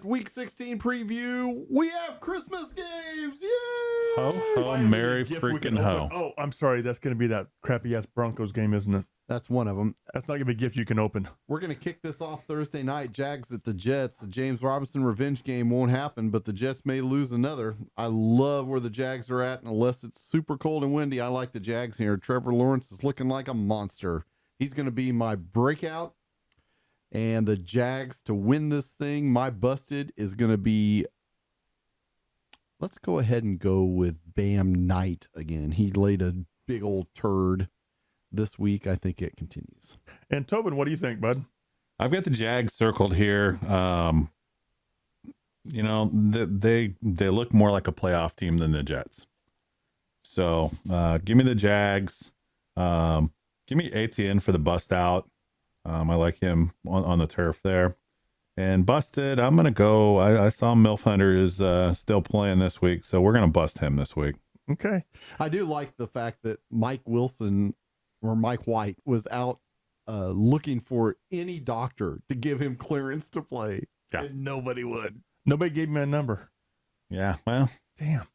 Ultimate Week 16 preview. We have Christmas games. Yay! Ho, ho, merry freaking ho. Oh, I'm sorry. That's going to be that crappy-ass Broncos game, isn't it? That's one of them. That's not going to be a gift you can open. We're going to kick this off Thursday night. Jags at the Jets. The James Robinson revenge game won't happen, but the Jets may lose another. I love where the Jags are at, and unless it's super cold and windy, I like the Jags here. Trevor Lawrence is looking like a monster. He's going to be my breakout. And the Jags to win this thing, my busted is going to be, let's go ahead and go with Bam Knight again. He laid a big old turd this week. I think it continues. And Tobin, what do you think, bud? I've got the Jags circled here. You know, they look more like a playoff team than the Jets. So give me the Jags. Give me ATN for the bust out. I like him on the turf there. And busted, I'm going to go. I saw Milf Hunter is still playing this week, so we're going to bust him this week. Okay. I do like the fact that Mike Wilson or Mike White was out looking for any doctor to give him clearance to play. Yeah. And nobody would. Nobody gave me a number. Yeah, well. Damn.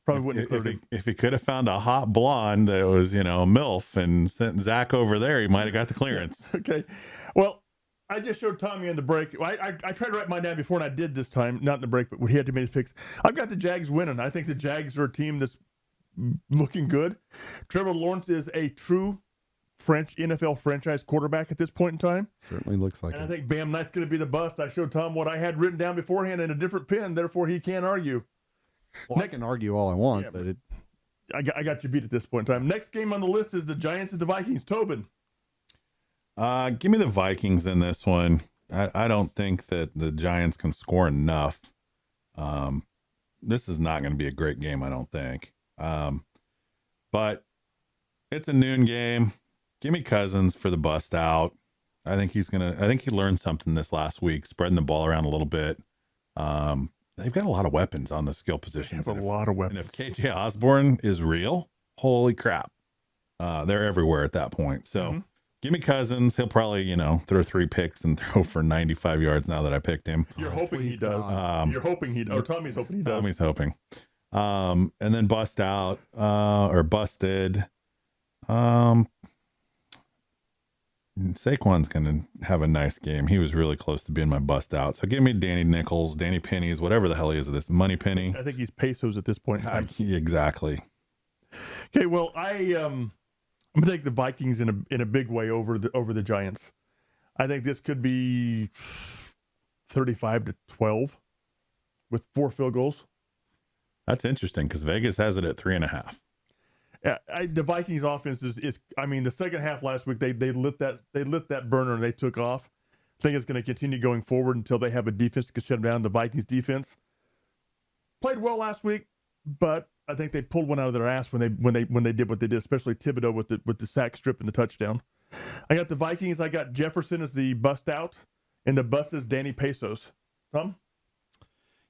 Probably wouldn't have if he could have found a hot blonde that was, you know, MILF and sent Zach over there, he might have got the clearance. Okay. Well, I just showed Tommy in the break. I tried to write mine down before, and I did this time. Not in the break, but when he had to make his picks. I've got the Jags winning. I think the Jags are a team that's looking good. Trevor Lawrence is a true NFL franchise quarterback at this point in time. Certainly looks like and it. I think Bam Knight's going to be the bust. I showed Tom what I had written down beforehand in a different pen, therefore he can't argue. Well, I can argue all I want, Yeah, but it. I got you beat at this point in time. Next game on the list is the Giants and the Vikings. Tobin. Give me the Vikings in this one. I don't think that the Giants can score enough. This is not going to be a great game, I don't think. But it's a noon game. Give me Cousins for the bust out. I think he learned something this last week, spreading the ball around a little bit. They've got a lot of weapons on the skill positions. They have a lot of weapons. And if KJ Osborne is real, holy crap. They're everywhere at that point. So give me Cousins. He'll probably, you know, throw 3 picks and throw for 95 yards now that I picked him. You're hoping he does. You're hoping he does. Or Tommy's hoping he does. Tommy's hoping. And then bust out or busted. Saquon's going to have a nice game. He was really close to being my bust out. So give me Danny Nichols, Danny Pennies, whatever the hell he is, this Money Penny. I think he's pesos at this point in time. Exactly. Okay, well, I'm gonna take the Vikings in a big way over the Giants. I think this could be 35-12 with 4 field goals. That's interesting because Vegas has it at 3.5. Yeah, the Vikings offense is. I mean, the second half last week they lit that burner and they took off. I think it's going to continue going forward until they have a defense that can shut them down. The Vikings defense played well last week, but I think they pulled one out of their ass when they did what they did, especially Thibodeau with the sack strip and the touchdown. I got the Vikings. I got Jefferson as the bust out, and the bust is Danny Pesos. Tom?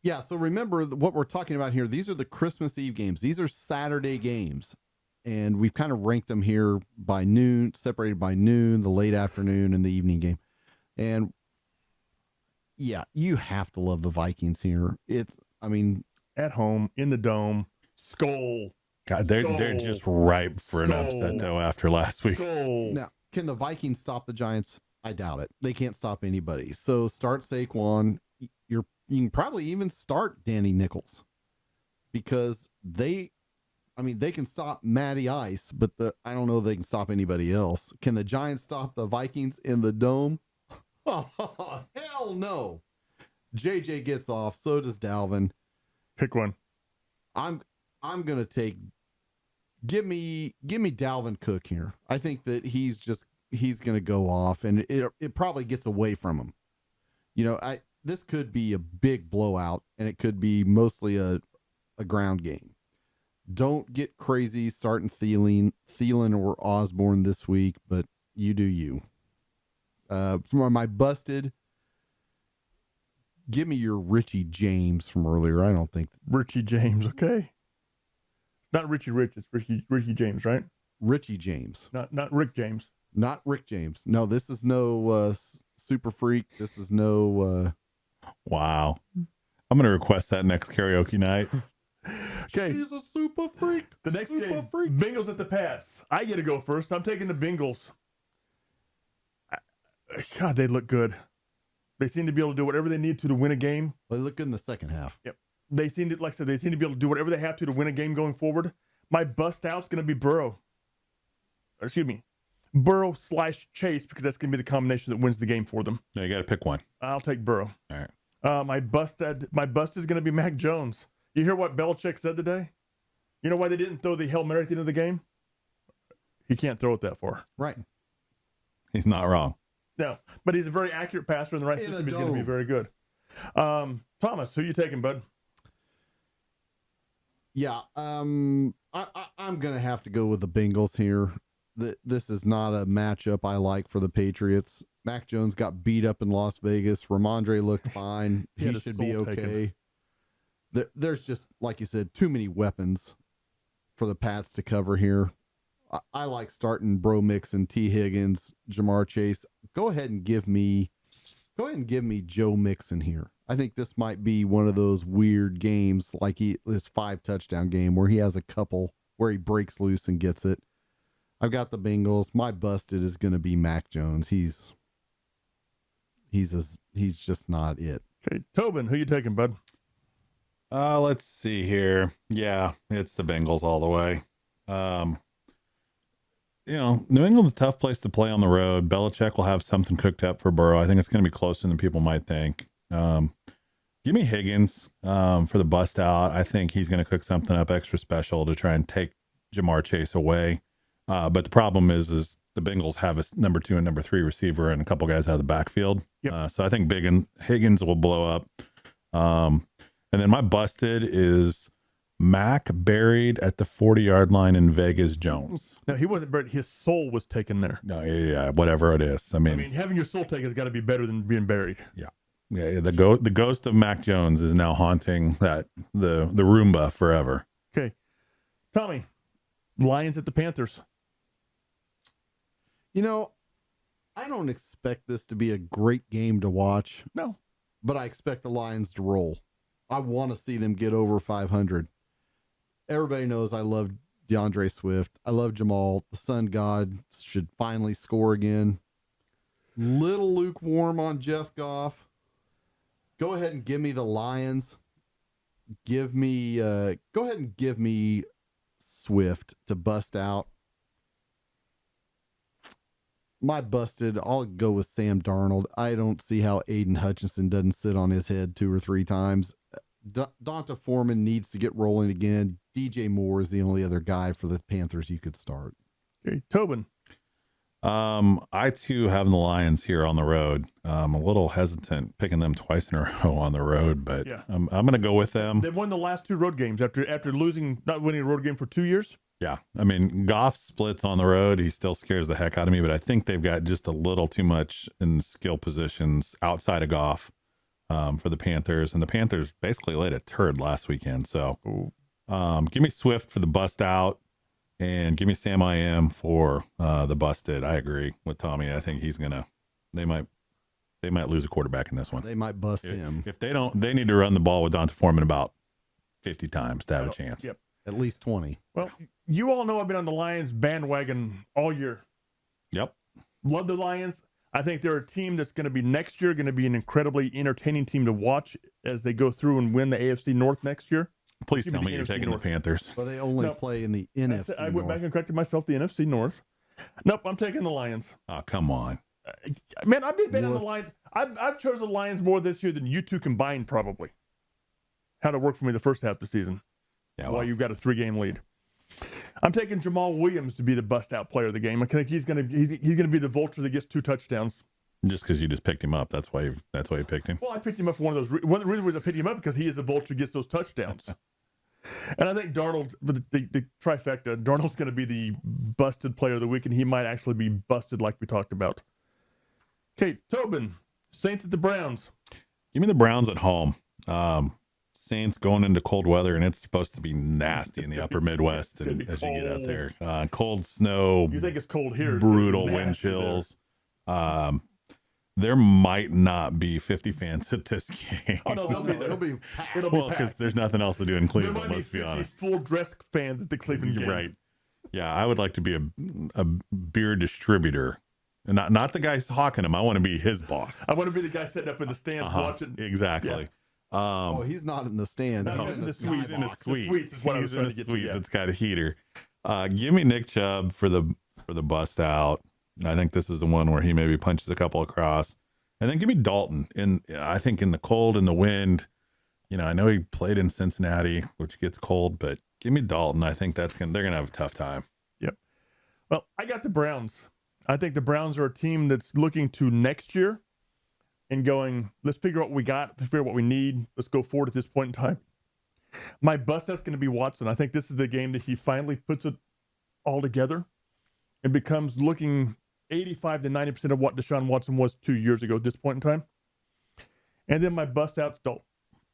Yeah, so remember what we're talking about here. These are the Christmas Eve games. These are Saturday games. And we've kind of ranked them here by noon, separated by noon, the late afternoon, and the evening game. And yeah, you have to love the Vikings here. At home, in the dome, skull. God, they're just ripe for an upset though after last week. Now, can the Vikings stop the Giants? I doubt it. They can't stop anybody. So start Saquon. You can probably even start Danny Nichols because they can stop Matty Ice, but I don't know if they can stop anybody else. Can the Giants stop the Vikings in the dome? Oh, hell no. JJ gets off. So does Dalvin. Pick one. I'm going to give me Dalvin Cook here. I think that he's going to go off and it probably gets away from him. You know, this could be a big blowout and it could be mostly a ground game. Don't get crazy starting Thielen or Osborne this week, but you do you. For my busted, give me your Richie James from earlier. I don't think Richie James, okay. It's not Richie Rich, it's Richie James, right? Richie James. Not Rick James. Not Rick James. No, this is no super freak. This is no Wow. I'm gonna request that next karaoke night. Okay. She's a super freak. The next Super game, freak. Bengals at the Pats. I get to go first. I'm taking the Bengals. God, they look good. They seem to be able to do whatever they need to win a game. They look good in the second half. Yep. They seem to, like I said, they seem to be able to do whatever they have to win a game going forward. My bust out's going to be Burrow. Excuse me. Burrow/Chase, because that's going to be the combination that wins the game for them. No, you got to pick one. I'll take Burrow. All right. My bust is going to be Mac Jones. You hear what Belichick said today? You know why they didn't throw the Hail Mary at the end of the game? He can't throw it that far. Right. He's not wrong. No, but he's a very accurate passer in the right In a system. He's going to be dome. very good. Thomas, who you taking, bud? Yeah. I'm gonna have to go with the Bengals here. This is not a matchup I like for the Patriots. Mac Jones got beat up in Las Vegas. Ramondre looked fine. He had He his should be soul okay. There's just, like you said, too many weapons for the Pats to cover here. I like starting Bro Mixon, T. Higgins, Jamar Chase. Go ahead and give me Joe Mixon here. I think this might be one of those weird games, like this 5 touchdown game where he has a couple where he breaks loose and gets it. I've got the Bengals. My busted is going to be Mac Jones. He's just not it. Okay, Tobin, who you taking, bud? Let's see here. Yeah, it's the Bengals all the way. New England's a tough place to play on the road. Belichick will have something cooked up for Burrow. I think it's going to be closer than people might think. Give me Higgins for the bust out. I think he's going to cook something up extra special to try and take Jamar Chase away. But the problem is the Bengals have a number 2 and number 3 receiver and a couple guys out of the backfield. Yep. So I think Higgins will blow up. And then my busted is Mac buried at the 40-yard line in Vegas Jones. No, he wasn't buried. His soul was taken there. No, yeah, whatever it is. I mean, having your soul taken has got to be better than being buried. yeah, the ghost of Mac Jones is now haunting the Roomba forever. Okay, Tommy, Lions at the Panthers. I don't expect this to be a great game to watch. No. But I expect the Lions to roll. I want to see them get over 500. Everybody knows I love DeAndre Swift. I love Jamal. The Sun God should finally score again. Little lukewarm on Jeff Goff. Go ahead and give me the Lions. Go ahead and give me Swift to bust out. My busted, I'll go with Sam Darnold. I don't see how Aiden Hutchinson doesn't sit on his head 2 or 3 times. Donta Foreman needs to get rolling again. DJ Moore is the only other guy for the Panthers you could start. Okay, Tobin. I too have the Lions here on the road. I'm a little hesitant picking them twice in a row on the road, but Yeah. I'm going to go with them. They've won the last 2 road games after not winning a road game for 2 years. Yeah. I mean, Goff splits on the road. He still scares the heck out of me, but I think they've got just a little too much in skill positions outside of Goff for the Panthers. And the Panthers basically laid a turd last weekend. So give me Swift for the bust out and give me Sam I Am for the busted. I agree with Tommy. I think they might lose a quarterback in this one. They might bust him. If they don't, they need to run the ball with Donta Foreman about 50 times to have a chance. Yep. At least 20. Well, you all know I've been on the Lions bandwagon all year. Yep. Love the Lions. I think they're a team that's going to be next year going to be an incredibly entertaining team to watch as they go through and win the AFC North next year. Please Give tell me me the you're NFC taking North. the Panthers. But they only No. play in the NFC I went back North. and corrected myself. The NFC North. Nope, I'm taking the Lions. Oh, come on. Man, I've been betting on the Woof. Lions. I've chosen the Lions more this year than you two combined, probably. How'd it work for me the first half of the season? Yeah, While you've got a 3-game lead. I'm taking Jamal Williams to be the bust-out player of the game. I think he's gonna be the vulture that gets 2 touchdowns. just because you just picked him up, that's why you picked him. Well, I picked him up for one of those. One of the reasons I picked him up because he is the vulture that gets those touchdowns. And I think Darnold, the trifecta, Darnold's going to be the busted player of the week, and he might actually be busted like we talked about. Okay, Tobin, Saints at the Browns. Give me the Browns at home. Saints going into cold weather, and it's supposed to be nasty in the upper Midwest gonna and be as you get out cold. there. Cold snow, You think it's cold here? It's brutal nasty wind there. chills. there might not be 50 fans at this game. Oh, no, It'll be packed. It'll be Well, because packed. there's nothing else to do in There Cleveland, might be let's be 50 honest. full dress fans at the Cleveland game. Right. Yeah, I would like to be a beer distributor. And not the guy hawking them. I want to be his boss. I want to be the guy sitting up in the stands watching. Exactly. Oh, he's not in the stand. No, He's in the sky suite, in the box. suite. Suites is what I was He's in trying a to get suite to. Yeah. that's got a heater. Give me Nick Chubb for the bust out. I think this is the one where he maybe punches a couple across. And then give me Dalton. I think in the cold and the wind, I know he played in Cincinnati, which gets cold, but give me Dalton. I think they're gonna have a tough time. Yep. Well, I got the Browns. I think the Browns are a team that's looking to next year and going, let's figure out what we got, let's figure out what we need. Let's go forward at this point in time. My bust out's going to be Watson. I think this is the game that he finally puts it all together and becomes looking 85 to 90% of what Deshaun Watson was 2 years ago at this point in time. And then my bust out's Dalton.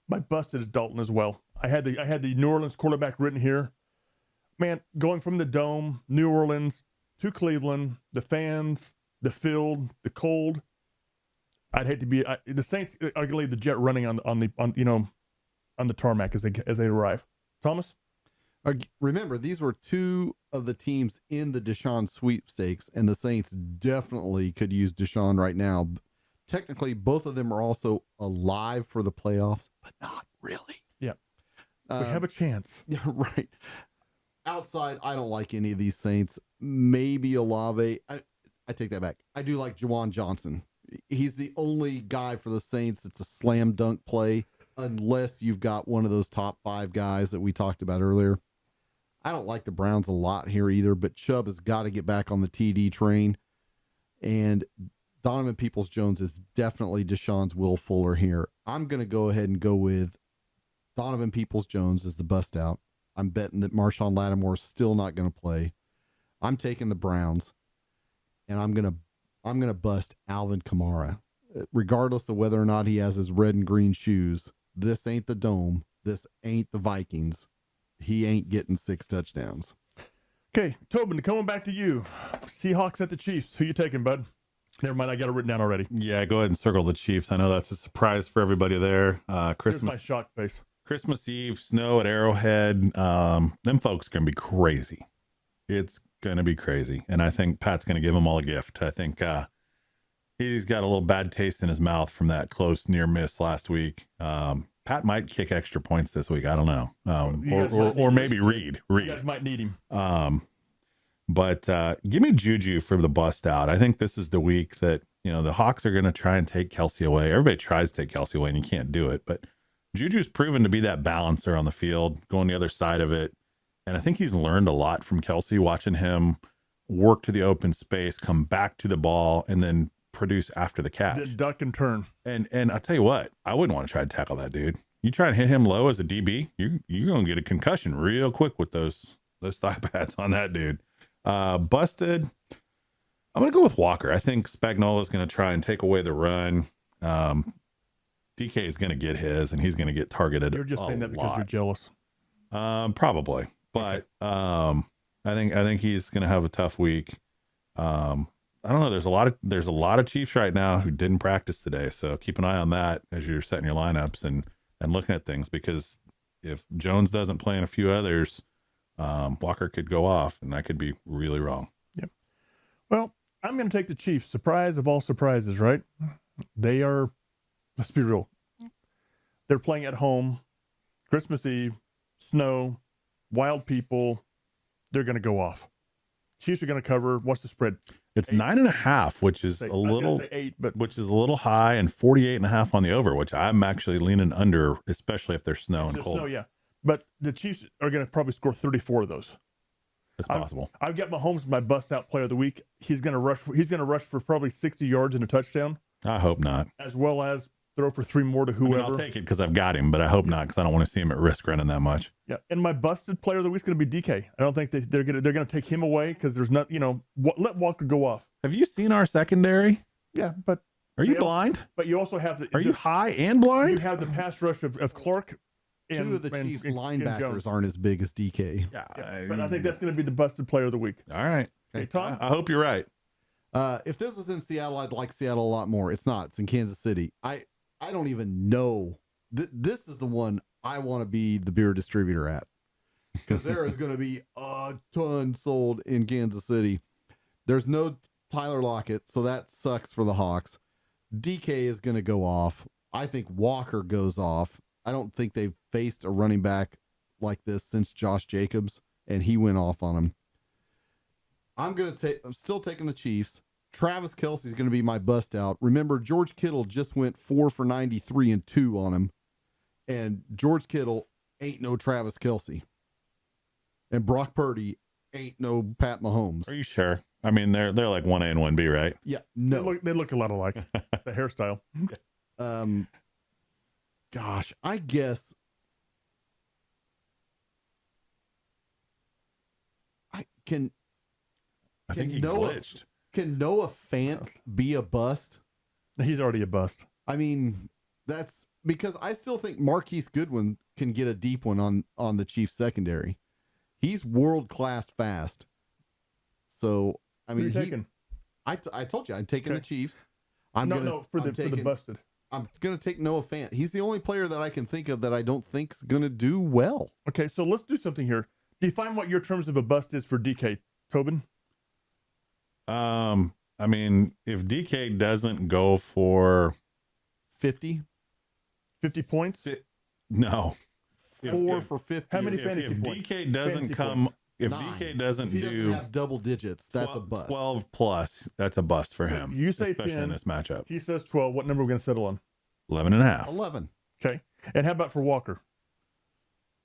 My busted is Dalton as well. I had the New Orleans quarterback written here. Man, going from the Dome, New Orleans, to Cleveland, the fans, the field, the cold. I'd hate to be the Saints are going to leave the jet running on the tarmac as they arrive. Thomas, Remember, these were two of the teams in the Deshaun sweepstakes, and the Saints definitely could use Deshaun right now. Technically, both of them are also alive for the playoffs, but not really. Yeah, we have a chance. Yeah, right. Outside, I don't like any of these Saints. Maybe Olave. I take that back. I do like Juwan Johnson. He's the only guy for the Saints that's a slam dunk play, unless you've got one of those top 5 guys that we talked about earlier. I don't like the Browns a lot here either, but Chubb has got to get back on the TD train. And Donovan Peoples-Jones is definitely Deshaun's Will Fuller here. I'm going to go ahead and go with Donovan Peoples-Jones as the bust out. I'm betting that Marshawn Lattimore is still not going to play. I'm taking the Browns, and I'm gonna bust Alvin Kamara, regardless of whether or not he has his red and green shoes. This ain't the Dome. This ain't the Vikings. He ain't getting 6 touchdowns. Okay, Tobin, coming back to you. Seahawks at the Chiefs. Who you taking, bud? Never mind, I got it written down already. Yeah, go ahead and circle the Chiefs. I know that's a surprise for everybody there. Here's my shock face. Christmas Eve, snow at Arrowhead. Them folks are going to be crazy. It's going to be crazy. And I think Pat's going to give them all a gift. I think he's got a little bad taste in his mouth from that close near miss last week. Pat might kick extra points this week. I don't know. Or maybe Reed. You guys might need him. But give me Juju for the bust out. I think this is the week that, the Hawks are going to try and take Kelsey away. Everybody tries to take Kelsey away and you can't do it. But Juju's proven to be that balancer on the field, going the other side of it. And I think he's learned a lot from Kelsey, watching him work to the open space, come back to the ball, and then produce after the catch. Then duck and turn. And I'll tell you what, I wouldn't want to try to tackle that dude. You try and hit him low as a DB, you're going to get a concussion real quick with those thigh pads on that dude. Busted. I'm going to go with Walker. I think Spagnuolo is going to try and take away the run. DK is going to get his, and he's going to get targeted. You're just saying that because you're jealous. Probably, but I think he's going to have a tough week. I don't know. There's a lot of Chiefs right now who didn't practice today, so keep an eye on that as you're setting your lineups and looking at things, because if Jones doesn't play in a few others, Walker could go off, and I could be really wrong. Yep. Well, I'm going to take the Chiefs. Surprise of all surprises, right? They are. Let's be real. They're playing at home, Christmas Eve, snow, wild people. They're going to go off. Chiefs are going to cover. What's the spread? It's 9.5, which is a little, say 8, but which is a little high, and 48.5 on the over, which I'm actually leaning under, especially if there's snow and cold. Snow, yeah. But the Chiefs are going to probably score 34 of those. It's possible. I've got Mahomes my bust out player of the week. He's going to rush. He's going to rush for probably 60 yards and a touchdown, I hope not. as well as throw for 3 more to I mean, whoever. I'll take it because I've got him, but I hope not, because I don't want to see him at risk running that much. Yeah, and my busted player of the week is going to be DK. I don't think they're going to take him away because there's not, let Walker go off. Have you seen our secondary? Yeah, but Are you blind? But you also have Are you high and You blind? have the pass rush of Clark. And, Two of the Chiefs and linebackers Jones. aren't as big as DK. Yeah, but I think that's going to be the busted player of the week. All right. Hey, Tom? I hope you're right. If this was in Seattle, I'd like Seattle a lot more. It's not. It's in Kansas City. I don't even know. This is the one I want to be the beer distributor at, because there is going to be a ton sold in Kansas City. There's no Tyler Lockett, so that sucks for the Hawks. DK is going to go off. I think Walker goes off. I don't think they've faced a running back like this since Josh Jacobs, and he went off on him. I'm still taking the Chiefs. Travis Kelce's going to be my bust out. Remember, George Kittle just went 4 for 93 and 2 on him, and George Kittle ain't no Travis Kelce, and Brock Purdy ain't no Pat Mahomes. Are you sure? I mean, they're like 1A and 1B, right? Yeah, no. They look a lot alike. The hairstyle. Gosh, I guess I think he Noah, glitched. Can Noah Fant be a bust? He's already a bust. I mean, that's because I still think Marquise Goodwin can get a deep one on the Chiefs secondary. He's world-class fast. So, I mean, Who are you taking? I told you I'm taking the Chiefs. For the busted. I'm going to take Noah Fant. He's the only player that I can think of that I don't think's going to do well. Okay, so let's do something here. Define what your terms of a bust is for DK, Tobin. I mean, if DK doesn't go for 50 points, no, 4 for 50. How many if fantasy points? DK doesn't Fantasy come, points. if 9. DK doesn't if he do doesn't have double digits, that's 12, a bust. 12 plus, that's a bust for him. You say especially 10. in this matchup. He says 12. What number are we going to settle on? 11 and a half. 11. Okay. And how about for Walker?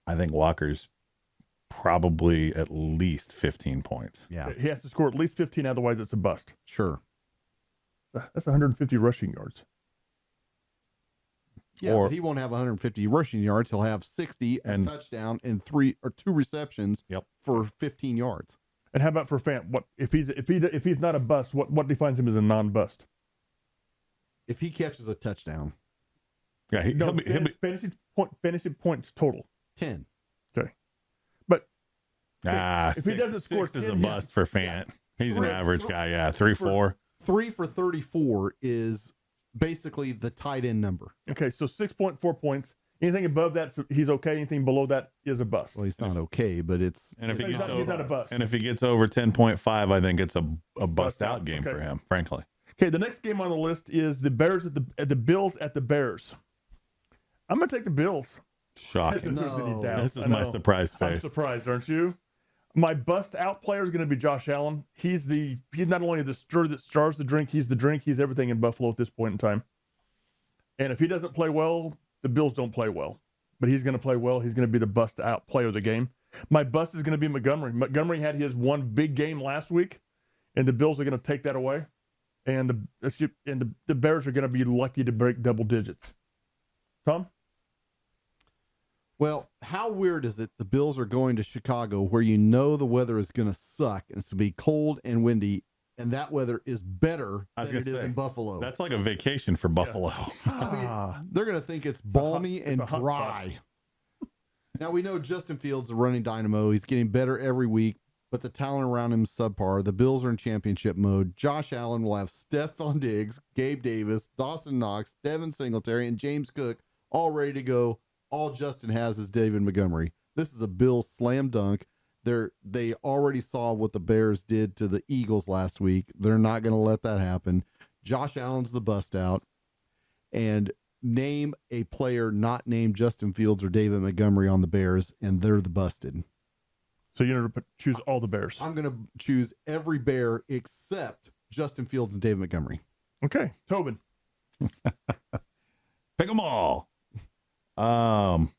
I think Walker's probably at least 15 points. Yeah, He has to score at least 15, otherwise it's a bust. sure. That's 150 rushing yards. Yeah, but he won't have 150 rushing yards. He'll have 60, a touchdown, and 2 receptions for 15 yards. And how about for Fant? What if he's not a bust? What defines him as a non-bust? If he catches a touchdown, Yeah, he'll be fantasy points total. 10. Okay, but if he doesn't score 6 is 10, a bust for Fant. He's an average guy. Yeah, 3-4. 3 for 34 is basically the tight end number. Okay, so 6.4 points. Anything above that, he's okay. Anything below that is a bust. Well, he's not okay, but it's. And if he he's gets not a bust. and if he gets over 10.5, I think it's a bust out game for him, frankly. Okay, the next game on the list is the Bears at the Bills at the Bears. I'm going to take the Bills. Shocking. No. This is my surprise face. I'm surprised, aren't you? My bust out player is going to be Josh Allen. He's not only the stir that stars the drink, he's the drink. He's everything in Buffalo at this point in time. And if he doesn't play well, the Bills don't play well. But he's going to play well. He's going to be the bust out player of the game. My bust is going to be Montgomery. Montgomery had his one big game last week, and the Bills are going to take that away. And the Bears are going to be lucky to break double digits. Tom? Well, how weird is it the Bills are going to Chicago where you know the weather is going to suck and it's going to be cold and windy, and that weather is better than it is in Buffalo? That's like a vacation for Buffalo. I mean, they're going to think it's balmy and dry. Now, we know Justin Fields is a running dynamo. He's getting better every week, but the talent around him is subpar. The Bills are in championship mode. Josh Allen will have Stephon Diggs, Gabe Davis, Dawson Knox, Devin Singletary, and James Cook all ready to go. All Justin has is David Montgomery. This is a Bills slam dunk. They already saw what the Bears did to the Eagles last week. They're not going to let that happen. Josh Allen's the bust out. And name a player not named Justin Fields or David Montgomery on the Bears, and they're the busted. So you're going to choose all the Bears. I'm going to choose every Bear except Justin Fields and David Montgomery. Okay. Tobin. Pick them all. Well,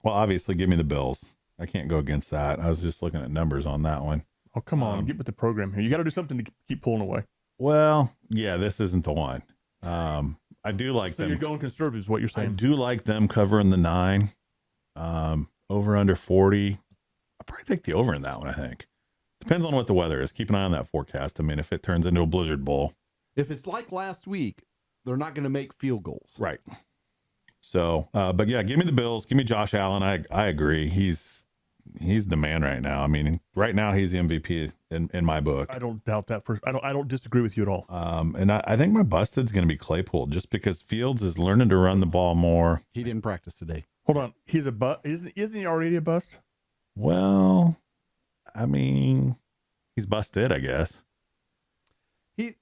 obviously, give me the Bills. I can't go against that. I was just looking at numbers on that one. Oh, come on. Get with the program here. You got to do something to keep pulling away. Well, yeah, this isn't the one. I do like them. You're going conservative is what you're saying. I do like them covering the 9. Over under 40. I'll probably take the over in that one, I think. Depends on what the weather is. Keep an eye on that forecast. I mean, if it turns into a blizzard bowl. If it's like last week, they're not going to make field goals. Right. So, but yeah, give me the Bills. Give me Josh Allen. I agree. He's he's the man right now. I mean, right now he's the MVP in my book. I don't doubt that. I don't disagree with you at all. And I think my busted's going to be Claypool, just because Fields is learning to run the ball more. He didn't practice today. Hold on, he's a bust. Isn't he already a bust? Well, I mean, he's busted, I guess. He,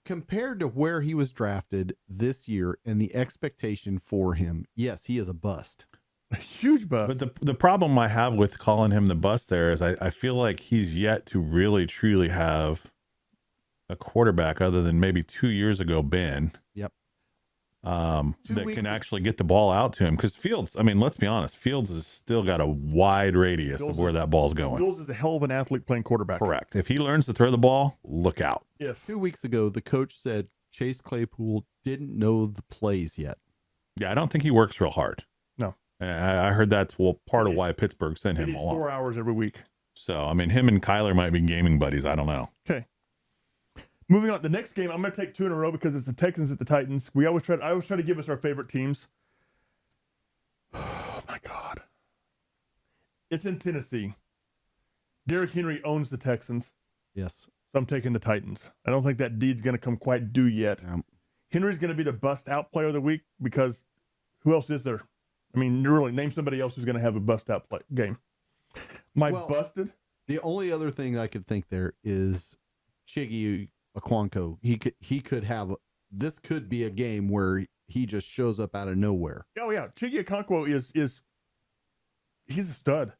compared to where he was drafted this year and the expectation for him, yes, he is a bust. A huge bust. But the problem I have with calling him the bust there is I feel like he's yet to really truly have a quarterback other than maybe 2 years ago, Ben. Yep. That can actually get the ball out to him. Because Fields, I mean, let's be honest, Fields has still got a wide radius of where that ball's going. Fields is a hell of an athlete playing quarterback. Correct. If he learns to throw the ball, look out. If 2 weeks ago, the coach said Chase Claypool didn't know the plays yet. Yeah, I don't think he works real hard. No. And I heard that's part of why Pittsburgh sent him along. 4 hours every week. So, I mean, him and Kyler might be gaming buddies. I don't know. Okay. Moving on, the next game I'm going to take 2 in a row because it's the Texans at the Titans. I always try to give us our favorite teams. Oh my God, it's in Tennessee. Derrick Henry owns the Texans, Yes. so I'm taking the Titans. I don't think that deed's going to come quite due yet. Henry's going to be the bust out player of the week because who else is there? I mean, really, name somebody else who's going to have a bust out game. Busted. The only other thing I could think there is Chiggy Okonkwo. He could have this could be a game where he just shows up out of nowhere. Oh yeah, Chiggy Okonkwo is he's a stud.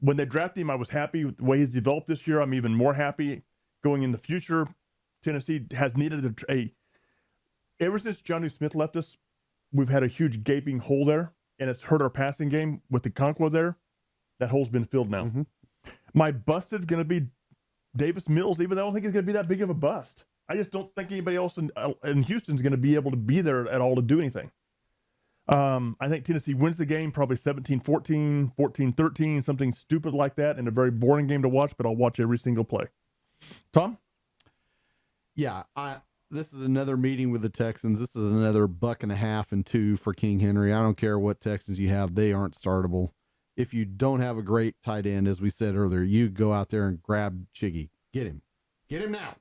When they drafted him, I was happy with the way he's developed this year. I'm even more happy going in the future. Tennessee has needed ever since Jonnu Smith left us, we've had a huge gaping hole there, and it's hurt our passing game with the Okonkwo there. That hole's been filled now. Mm-hmm. My busted going to be Davis Mills, even though I don't think he's going to be that big of a bust. I just don't think anybody else in Houston's going to be able to be there at all to do anything. I think Tennessee wins the game, probably 17-14, 14-13, something stupid like that, and a very boring game to watch, but I'll watch every single play. Tom? Yeah, this is another meeting with the Texans. This is another $1.50 and 2 for King Henry. I don't care what Texans you have. They aren't startable. If you don't have a great tight end, as we said earlier, you go out there and grab Chiggy. Get him. Get him now.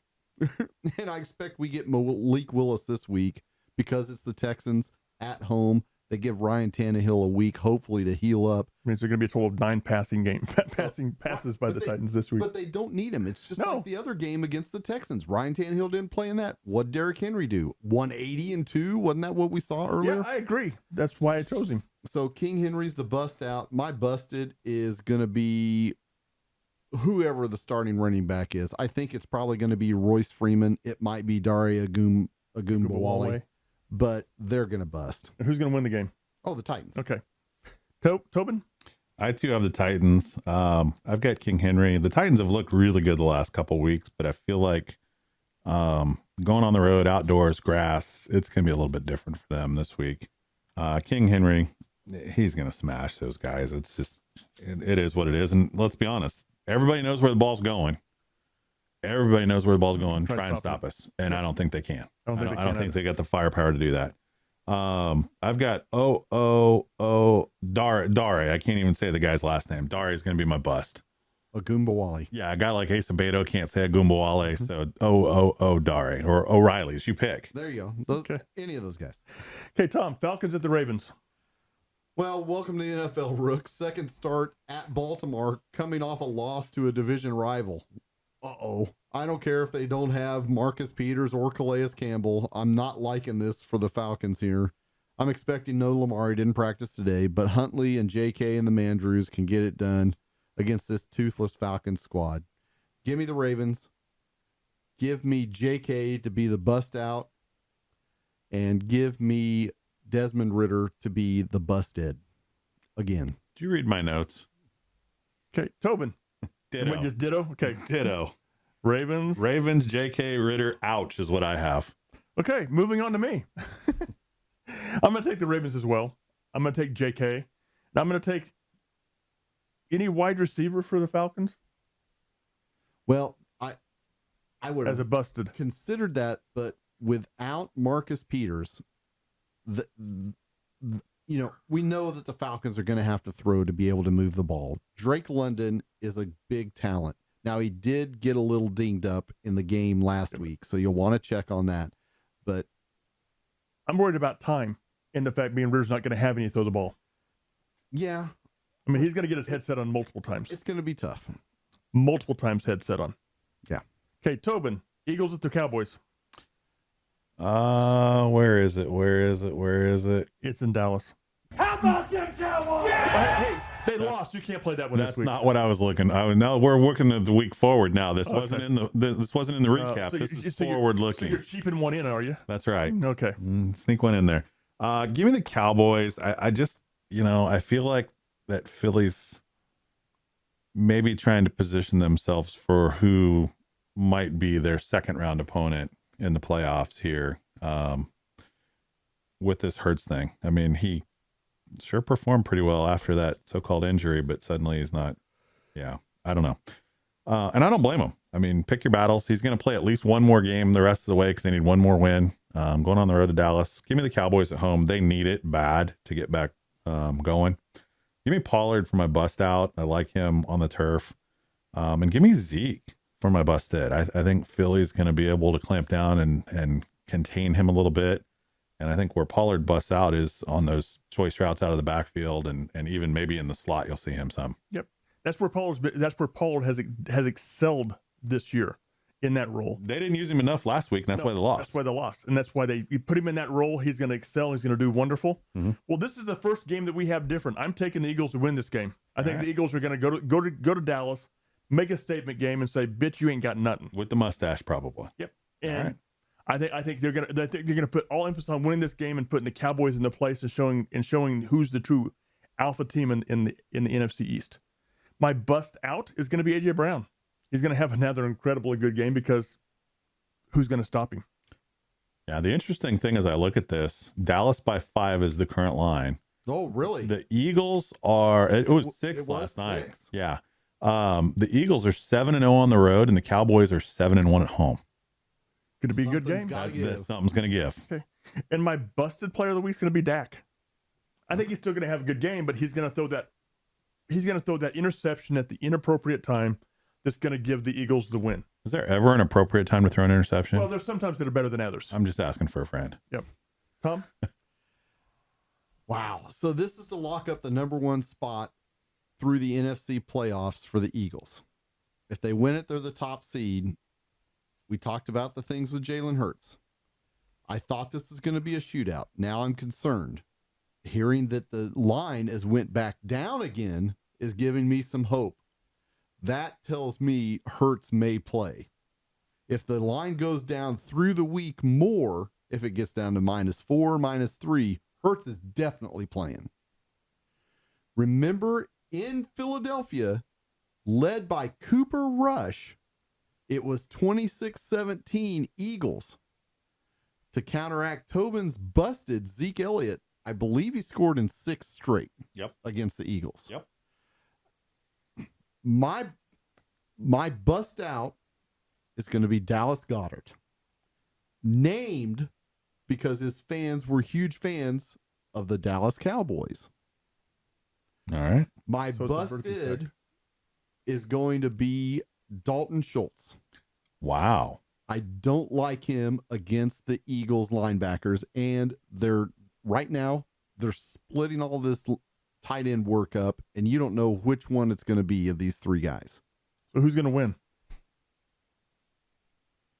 And I expect we get Malik Willis this week because it's the Texans at home. They give Ryan Tannehill a week, hopefully, to heal up. I mean, it's going to be a total of 9 passes by the Titans this week. But they don't need him. It's just No. like the other game against the Texans. Ryan Tannehill didn't play in that. What'd Derrick Henry do? 180 and 2? Wasn't that what we saw earlier? Yeah, I agree. That's why I chose him. So King Henry's the bust out. My busted is going to be whoever the starting running back is. I think it's probably going to be Royce Freeman. It might be Dare Agumbawale, but they're going to bust. And who's going to win the game? Oh, the Titans. Okay. Tobin? I too have the Titans. I've got King Henry. The Titans have looked really good the last couple weeks, but I feel like going on the road, outdoors, grass, it's going to be a little bit different for them this week. King Henry, he's going to smash those guys. It's just, it is what it is. And let's be honest, everybody knows where the ball's going. Everybody knows where the ball's going. Try and stop us. And I don't think they can. I don't think they got the firepower to do that. I've got Dare. I can't even say the guy's last name. Dare is going to be my bust. Agumbawale. Yeah, a guy like Asa Beto can't say Agumbawale, so Dare or O'Reilly's. You pick. There you go. Any of those guys. Okay, Tom, Falcons at the Ravens. Well, welcome to the NFL, Rook. Second start at Baltimore, coming off a loss to a division rival. Uh-oh. I don't care if they don't have Marcus Peters or Calais Campbell. I'm not liking this for the Falcons here. I'm expecting no Lamar. He didn't practice today, but Huntley and JK and the Mandrews can get it done against this toothless Falcons squad. Give me the Ravens. Give me JK to be the bust out. And give me Desmond Ridder to be the busted again. Do you read my notes? Okay, Tobin. Ditto. Just ditto? Okay. Ditto. Ravens, JK, Ridder, ouch is what I have. Okay, moving on to me. I'm going to take the Ravens as well. I'm going to take JK. And I'm going to take any wide receiver for the Falcons. Well, I would as a busted considered that, but without Marcus Peters, we know that the Falcons are going to have to throw to be able to move the ball. Drake London is a big talent. Now, he did get a little dinged up in the game last week, so you'll want to check on that. But I'm worried about time and the fact being Ritter's not going to have any throw the ball. yeah, I mean, he's going to get his headset on multiple times. it's going to be tough. Multiple times headset on. Yeah. Okay, Tobin, Eagles at the Cowboys. Where is it? It's in Dallas. How about them Cowboys? Hey, they lost. You can't play that one That's this week. not what I was looking. No, we're working the week forward now. This wasn't in the recap. So this you- is so you're- forward So looking. you're cheaping one in, are you? That's right. Okay. Sneak one in there. Give me the Cowboys. I just, I feel like that Philly's maybe trying to position themselves for who might be their second round opponent in the playoffs here. With this Hurts thing. I mean, he sure performed pretty well after that so-called injury, but suddenly he's not. Yeah, I don't know. And I don't blame him. I mean, pick your battles. He's going to play at least one more game the rest of the way because they need one more win. Going on the road to Dallas. Give me the Cowboys at home. They need it bad to get back going. Give me Pollard for my bust out. I like him on the turf. And give me Zeke for my busted. I think Philly's going to be able to clamp down and contain him a little bit. And I think where Pollard busts out is on those choice routes out of the backfield and even maybe in the slot, you'll see him some. Yep. That's where Pollard has excelled this year in that role. They didn't use him enough last week, and that's why they lost. That's why they lost. And that's why you put him in that role. He's going to excel. He's going to do wonderful. Mm-hmm. Well, this is the first game that we have different. I'm taking the Eagles to win this game. I think right. the Eagles are going to go to Dallas, make a statement game, and say, "Bitch, you ain't got nothing." With the mustache, probably. Yep. And All right. I think they're gonna put all emphasis on winning this game and putting the Cowboys into place and showing who's the true alpha team in the NFC East. My bust out is going to be AJ Brown. He's going to have another incredibly good game because who's going to stop him? Yeah, the interesting thing as I look at this, Dallas by 5 is the current line. Oh, really? The Eagles are, it was 6 It was last night. 6. Yeah. The Eagles are 7-0 on the road, and the Cowboys are 7-1 at home. Going to be a good Something's game. gotta give. Something's going to give. Okay. And my busted player of the week is going to be Dak. I think he's still going to have a good game, but he's going to throw that interception at the inappropriate time that's going to give the Eagles the win. Is there ever an appropriate time to throw an interception? Well, there's sometimes that are better than others. I'm just asking for a friend. Yep. Tom? Wow. So this is to lock up the number 1 spot through the NFC playoffs for the Eagles. If they win it, they're the top seed. We talked about the things with Jalen Hurts. I thought this was going to be a shootout. Now I'm concerned. Hearing that the line has went back down again is giving me some hope. That tells me Hurts may play. If the line goes down through the week more, if it gets down to -4, -3, Hurts is definitely playing. Remember, in Philadelphia, led by Cooper Rush, it was 26-17 Eagles. To counteract Tobin's busted Zeke Elliott, I believe he scored in 6 straight against the Eagles. Yep. My bust out is going to be Dallas Goedert. Named because his fans were huge fans of the Dallas Cowboys. All right. My So it's a birthday busted pick. is going to be Dalton Schultz. Wow. I don't like him against the Eagles linebackers, and they're splitting all this tight end work up, and you don't know which one it's going to be of these 3 guys. So who's going to win?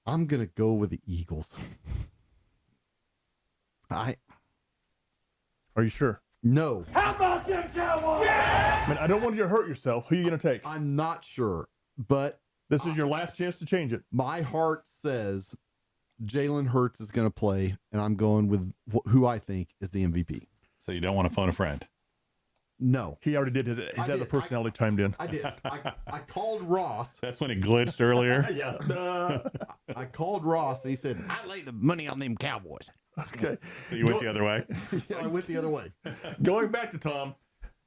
I'm going to go with the Eagles. Are you sure? No, How about them Cowboys? I mean, I don't want you to hurt yourself. Who are you going to take? I'm not sure, but This is your last chance to change it. my heart says Jalen Hurts is going to play, and I'm going with who I think is the MVP. So you don't want to phone a friend. No, He already did his other did. personality chimed in. I did. I called Ross. That's when he glitched earlier. Yeah. I called Ross, and he said, I lay the money on them Cowboys. Okay. So you went the other way. So I went the other way. Going back to Tom,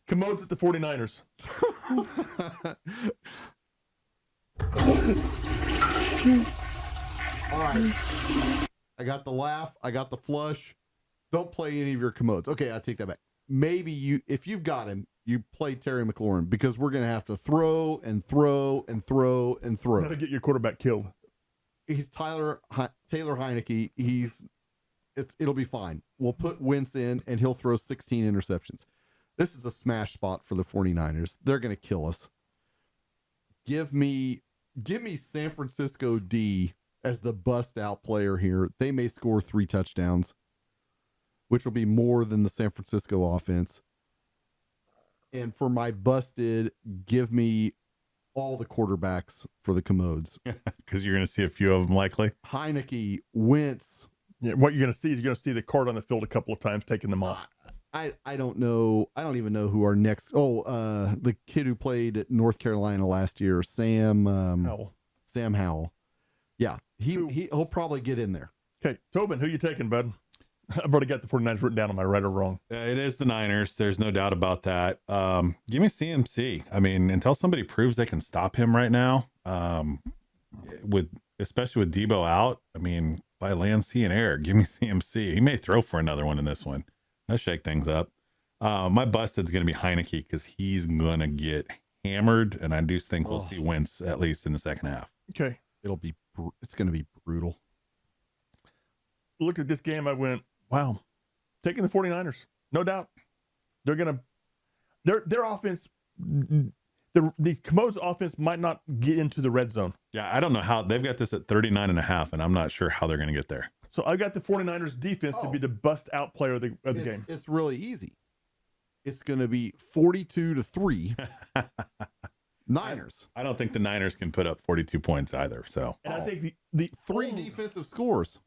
commodes at the 49ers. All right. I got the laugh. I got the flush. Don't play any of your commodes. Okay, I take that back. maybe if you've got him, you play Terry McLaurin because we're going to have to throw and throw and throw and throw. That'll get your quarterback killed. He's Taylor Heineke. It'll be fine. We'll put Wentz in and he'll throw 16 interceptions. This is a smash spot for the 49ers. They're going to kill us. Give me San Francisco D as the bust out player here. They may score 3 touchdowns, which will be more than the San Francisco offense. And for my busted, give me all the quarterbacks for the commodes. Because you're going to see a few of them likely. Heineke, Wentz. Yeah, what you're going to see is you're going to see the card on the field a couple of times taking them off. I don't know. I don't even know who our next. The kid who played at North Carolina last year, Sam Howell. Sam Howell. Yeah, he'll probably get in there. Okay, Tobin, who you taking, bud? I've already got the 49ers written down. Am I right or wrong? It is the Niners. There's no doubt about that. Give me CMC. I mean, until somebody proves they can stop him right now, especially with Debo out, I mean, by land, sea, and air, give me CMC. He may throw for another one in this one. Let's shake things up. My busted's going to be Heineke because he's going to get hammered, and I do think we'll see Wentz at least in the second half. Okay. It's going to be brutal. Looked at this game, I went, wow, taking the 49ers, no doubt. They're going to, their offense, the Commodes offense might not get into the red zone. Yeah, I don't know how. They've got this at 39.5, and I'm not sure how they're going to get there. So I got the 49ers defense to be the bust out player of the game. It's really easy. It's going to be 42-3 Niners. I don't think the Niners can put up 42 points either. So, and I think the 3 defensive scores.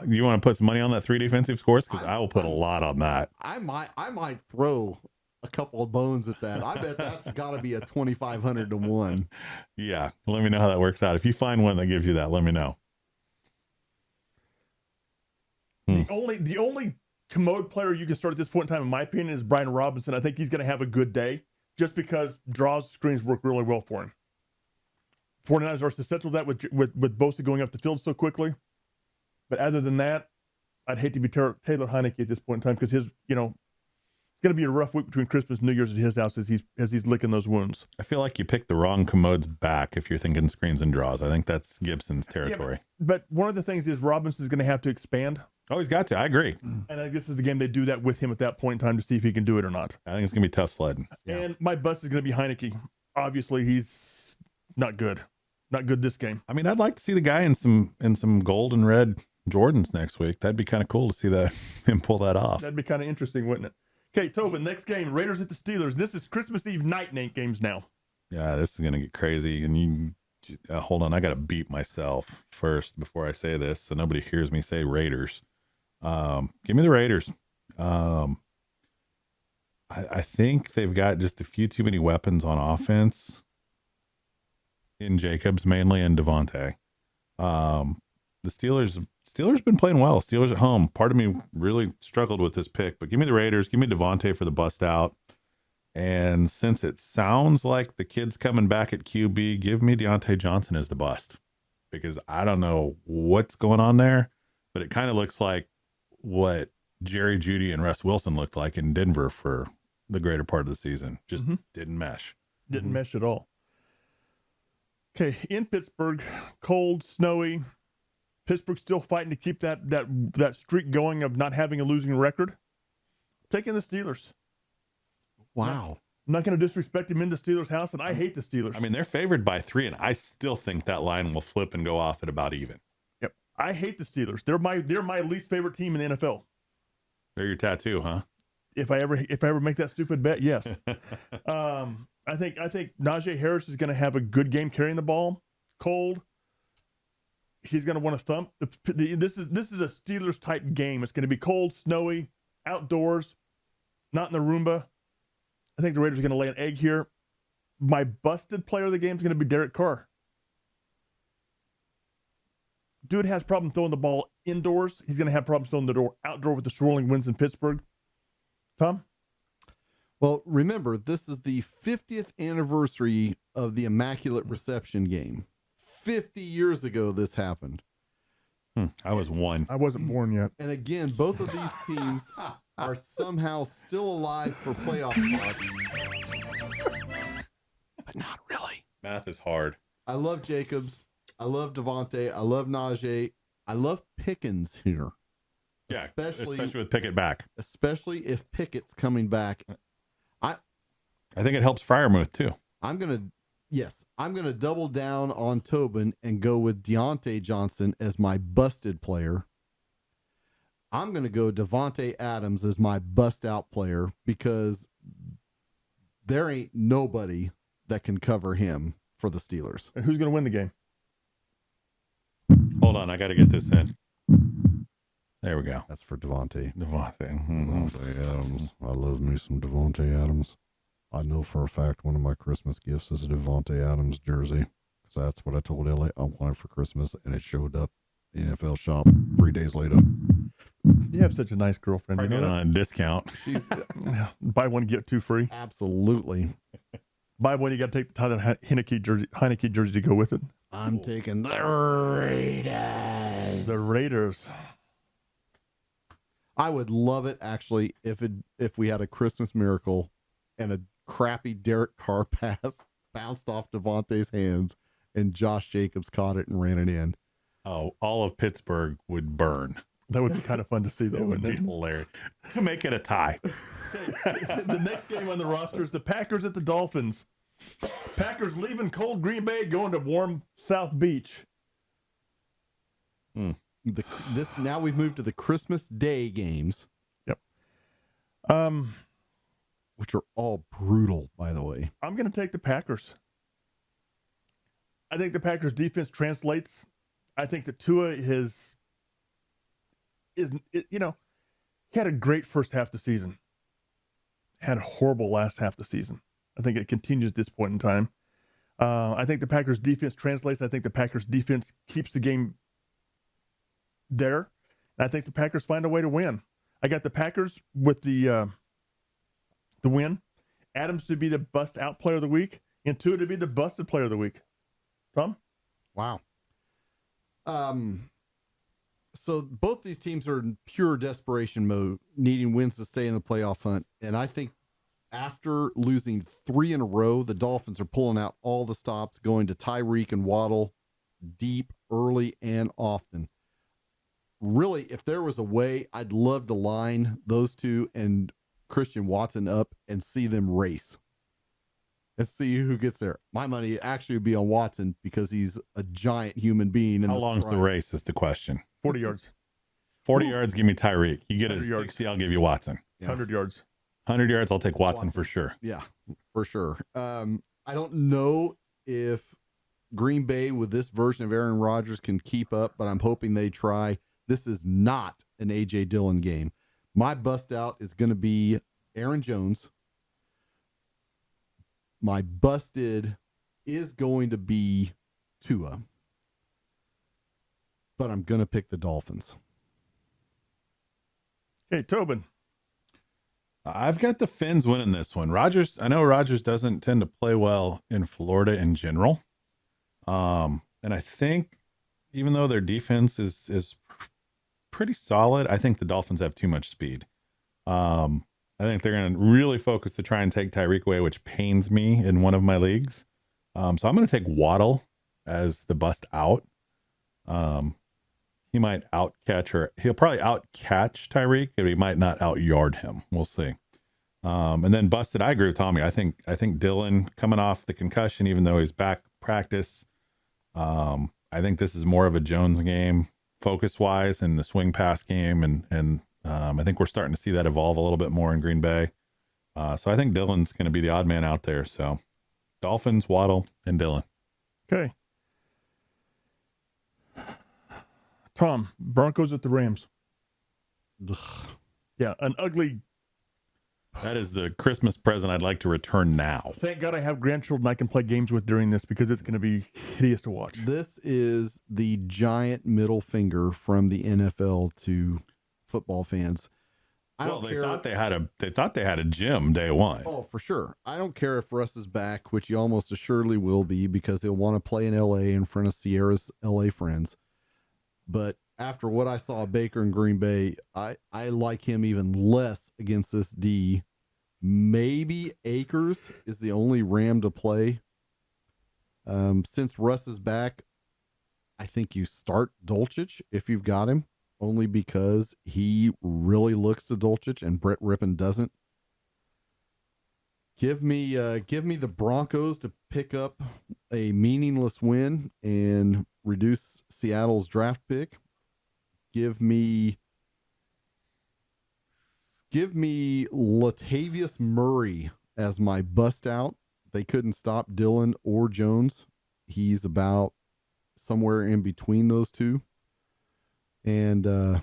You want to put some money on that 3 defensive scores? Because I will put a lot on that. I might throw a couple of bones at that. I bet that's got to be a 2,500 to 1. Yeah, let me know how that works out. If you find one that gives you that, let me know. The only commode player you can start at this point in time, in my opinion, is Brian Robinson. I think he's going to have a good day just because draws screens work really well for him. 49ers are susceptible to that with Bosa going up the field so quickly. But other than that, I'd hate to be Taylor Heineke at this point in time because it's going to be a rough week between Christmas and New Year's at his house as he's licking those wounds. I feel like you picked the wrong commodes back if you're thinking screens and draws. I think that's Gibson's territory. Yeah, but one of the things is Robinson's going to have to expand. Oh, he's got to. I agree. And I think this is the game they do that with him at that point in time to see if he can do it or not. I think it's going to be tough sledding. Yeah. And my bust is going to be Heineke. Obviously, he's not good. Not good this game. I mean, I'd like to see the guy in some gold and red Jordans next week. That'd be kind of cool to see him pull that off. That'd be kind of interesting, wouldn't it? Okay, Tobin, next game, Raiders at the Steelers. This is Christmas Eve night games now. Yeah, this is going to get crazy. And you hold on, I got to beat myself first before I say this so nobody hears me say Raiders. Give me the Raiders. I think they've got just a few too many weapons on offense in Jacobs mainly and Devontae. The Steelers been playing well. Steelers at home. Part of me really struggled with this pick, but give me the Raiders. Give me Devontae for the bust out. And since it sounds like the kid's coming back at QB, give me Deontay Johnson as the bust because I don't know what's going on there, but it kind of looks like what Jerry Jeudy and Russ Wilson looked like in Denver for the greater part of the season. Just didn't mesh. Didn't mesh at all. Okay, in Pittsburgh, cold, snowy. Pittsburgh still fighting to keep that streak going of not having a losing record. Taking the Steelers. Wow. I'm not going to disrespect him in the Steelers' house, and I hate the Steelers. I mean, they're favored by 3, and I still think that line will flip and go off at about even. Yep, I hate the Steelers. They're my least favorite team in the NFL. They're your tattoo, huh? If I ever make that stupid bet, yes. I think Najee Harris is going to have a good game carrying the ball. Cold. He's going to want to thump. This is a Steelers type game. It's going to be cold, snowy, outdoors, not in the Roomba. I think the Raiders are going to lay an egg here. My busted player of the game is going to be Derek Carr. Dude has problem throwing the ball indoors. He's going to have problems throwing the door outdoor with the swirling winds in Pittsburgh. Tom? Well, remember, this is the 50th anniversary of the Immaculate Reception game. 50 years ago, this happened. I was 1. I wasn't born yet. And again, both of these teams are somehow still alive for playoff spots, but not really. Math is hard. I love Jacobs. I love Devontae. I love Najee. I love Pickens here. Yeah, especially with Pickett back. Especially if Pickett's coming back. I think it helps Freiermuth too. I'm gonna double down on Tobin and go with Deontay Johnson as my busted player. I'm gonna go Devontae Adams as my bust out player because there ain't nobody that can cover him for the Steelers. And who's going to win the game? Hold on, I got to get this in. There we go. That's for Devontae. Devontae. Devontae Adams. I love me some Devontae Adams. I know for a fact one of my Christmas gifts is a Devontae Adams jersey because that's what I told LA I wanted for Christmas, and it showed up in the NFL shop 3 days later. You have such a nice girlfriend. You know on a discount. She's buy one, get 2 free. absolutely. Buy one, you got to take the Tyler Heineke jersey to go with it. I'm taking the Raiders. The Raiders. I would love it actually if we had a Christmas miracle and a crappy Derek Carr pass bounced off Devontae's hands and Josh Jacobs caught it and ran it in. Oh, all of Pittsburgh would burn. That would be kind of fun to see, though. It would Wouldn't be hilarious. To make it a tie. The next game on the roster is the Packers at the Dolphins. Packers leaving cold Green Bay, going to warm South Beach. Now we've moved to the Christmas Day games. Yep. Which are all brutal, by the way. I'm going to take the Packers. I think the Packers defense translates. I think that Tua he had a great first half of the season. Had a horrible last half of the season. I think it continues at this point in time. I think the Packers defense translates. I think the Packers defense keeps the game there. And I think the Packers find a way to win. I got the Packers with the win. Adams to be the bust out player of the week, and Tua to be the busted player of the week. Tom? Wow. So both these teams are in pure desperation mode, needing wins to stay in the playoff hunt. And I think after losing 3 in a row, the Dolphins are pulling out all the stops, going to Tyreek and Waddle deep, early, and often. Really, if there was a way, I'd love to line those two and Christian Watson up and see them race. Let's see who gets there. My money actually would be on Watson because he's a giant human being. How long's the race is the question. 40 yards. 40 yards, give me Tyreek. You get a 100 60, I'll give you Watson. Yeah. 100 yards. 100 yards, I'll take Watson for sure. Yeah, for sure. I don't know if Green Bay with this version of Aaron Rodgers can keep up, but I'm hoping they try. This is not an A.J. Dillon game. My bust out is going to be Aaron Jones. My busted is going to be Tua. But I'm going to pick the Dolphins. Okay, Tobin. I've got the Finns winning this one. I know Rodgers doesn't tend to play well in Florida in general. And I think even though their defense is pretty solid, I think the Dolphins have too much speed. I think they're going to really focus to try and take Tyreek away, which pains me in one of my leagues. So I'm going to take Waddle as the bust out. He might he'll probably outcatch Tyreek, but he might not outyard him. We'll see. And then busted, I agree with Tommy. I think Dillon coming off the concussion, even though he's back practice, I think this is more of a Jones game focus wise in the swing pass game. And I think we're starting to see that evolve a little bit more in Green Bay. So I think Dillon's going to be the odd man out there. So Dolphins, Waddle, and Dillon. Okay. Tom, Broncos at the Rams. Ugh. Yeah, an ugly. That is the Christmas present I'd like to return now. Thank God I have grandchildren I can play games with during this because it's going to be hideous to watch. This is the giant middle finger from the NFL to football fans. I don't care. They thought they had a gym day one. Oh, for sure. I don't care if Russ is back, which he almost assuredly will be because he'll want to play in LA in front of Sierra's LA friends. But after what I saw of Baker in Green Bay, I like him even less against this D. Maybe Akers is the only Ram to play. Since Russ is back, I think you start Dulcich if you've got him, only because he really looks to Dulcich and Brett Rippon doesn't. Give me the Broncos to pick up a meaningless win and reduce Seattle's draft pick. Give me Latavius Murray as my bust out. They couldn't stop Dillon or Jones. He's about somewhere in between those two. And